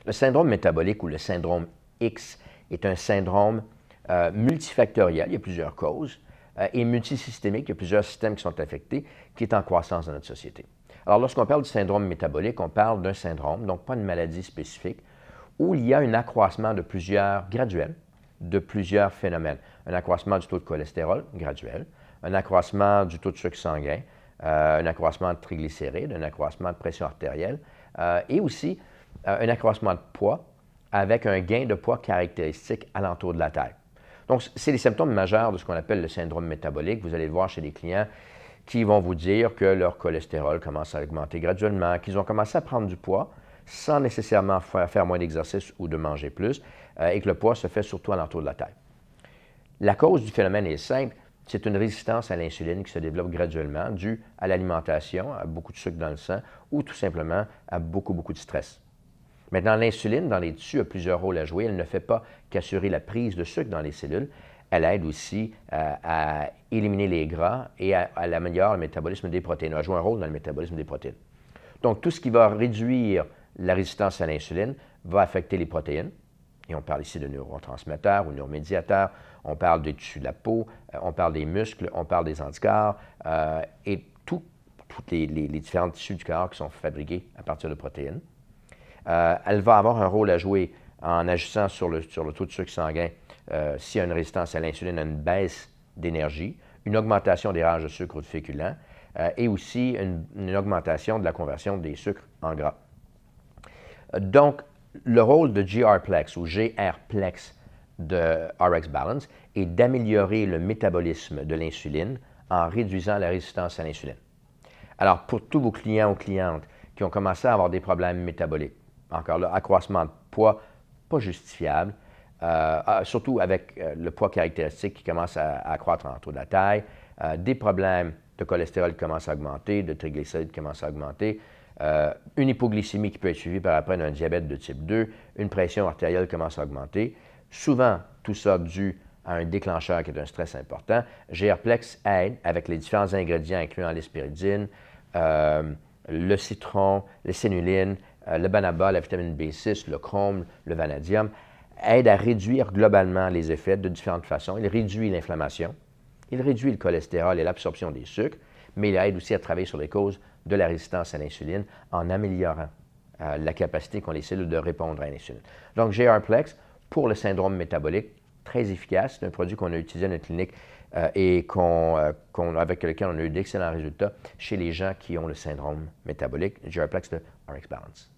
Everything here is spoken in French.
Le syndrome métabolique ou le syndrome X est un syndrome multifactoriel, il y a plusieurs causes, et multisystémique, il y a plusieurs systèmes qui sont affectés, qui est en croissance dans notre société. Alors, lorsqu'on parle du syndrome métabolique, on parle d'un syndrome, donc pas une maladie spécifique, où il y a un accroissement de graduel, de plusieurs phénomènes. Un accroissement du taux de cholestérol graduel, un accroissement du taux de sucre sanguin, un accroissement de triglycérides, un accroissement de pression artérielle, et aussi un accroissement de poids avec un gain de poids caractéristique alentour de la taille. Donc, c'est les symptômes majeurs de ce qu'on appelle le syndrome métabolique. Vous allez le voir chez les clients qui vont vous dire que leur cholestérol commence à augmenter graduellement, qu'ils ont commencé à prendre du poids sans nécessairement faire moins d'exercice ou de manger plus, et que le poids se fait surtout alentour de la taille. La cause du phénomène est simple, c'est une résistance à l'insuline qui se développe graduellement due à l'alimentation, à beaucoup de sucre dans le sang, ou tout simplement à beaucoup de stress. Maintenant, l'insuline dans les tissus a plusieurs rôles à jouer. Elle ne fait pas qu'assurer la prise de sucre dans les cellules. Elle aide aussi à éliminer les gras et à améliorer le métabolisme des protéines. Elle joue un rôle dans le métabolisme des protéines. Donc, tout ce qui va réduire la résistance à l'insuline va affecter les protéines. Et on parle ici de neurotransmetteurs ou neuromédiateurs. On parle des tissus de la peau, on parle des muscles, on parle des anticorps et tous les différents tissus du corps qui sont fabriqués à partir de protéines. Elle va avoir un rôle à jouer en agissant sur le taux de sucre sanguin s'il y a une résistance à l'insuline, une baisse d'énergie, une augmentation des râges de sucre ou de féculents et aussi une augmentation de la conversion des sucres en gras. Donc, le rôle de GRPlex ou GRPlex de RX Balance est d'améliorer le métabolisme de l'insuline en réduisant la résistance à l'insuline. Alors, pour tous vos clients ou clientes qui ont commencé à avoir des problèmes métaboliques, encore là, accroissement de poids pas justifiable, surtout avec le poids caractéristique qui commence à accroître autour de la taille, des problèmes de cholestérol qui commencent à augmenter, de triglycérides qui commencent à augmenter, une hypoglycémie qui peut être suivie par après d'un diabète de type 2, une pression artérielle qui commence à augmenter. Souvent, tout ça dû à un déclencheur qui est un stress important. GRPlex aide avec les différents ingrédients incluant l'hespéridine, le citron, les sénulines, le banaba, la vitamine B6, le chrome, le vanadium, aide à réduire globalement les effets de différentes façons. Il réduit l'inflammation, il réduit le cholestérol et l'absorption des sucres, mais il aide aussi à travailler sur les causes de la résistance à l'insuline en améliorant la capacité qu'ont les cellules de répondre à l'insuline. Donc, GRPlex, pour le syndrome métabolique, très efficace. C'est un produit qu'on a utilisé dans notre clinique et avec lequel on a eu d'excellents résultats chez les gens qui ont le syndrome métabolique. GRPlex de RX Balance.